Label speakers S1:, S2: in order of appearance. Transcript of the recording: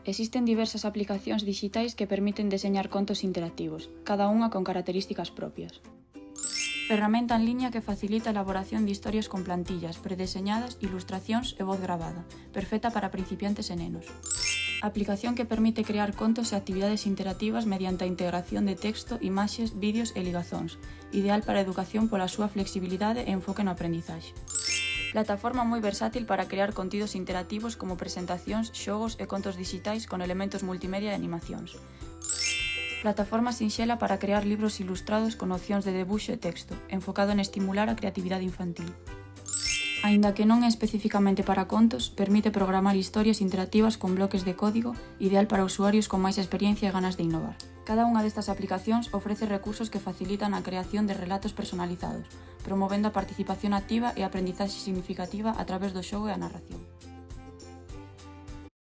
S1: Existen diversas aplicacións dixitais que permiten deseñar contos interactivos, cada unha con características propias. Ferramenta en liña que facilita a elaboración de historias con plantillas predeseñadas, ilustracións e voz gravada, perfecta para principiantes e nenos. Aplicación que permite crear contos e actividades interactivas mediante a integración de texto, imaxes, vídeos e ligazóns, ideal para a educación pola súa flexibilidade e enfoque no aprendizaxe. Plataforma moi versátil para crear contidos interactivos como presentacións, xogos e contos dixitais con elementos multimedia e animacións. Plataforma sinxela para crear libros ilustrados con opcións de debuxo e texto, enfocado en estimular a creatividade infantil. Aínda que non é especificamente para contos, permite programar historias interactivas con bloques de código, ideal para usuarios con máis experiencia e ganas de innovar. Cada unha destas aplicacións ofrece recursos que facilitan a creación de relatos personalizados, promovendo a participación activa e a aprendizaxe significativa a través do xogo e a narración.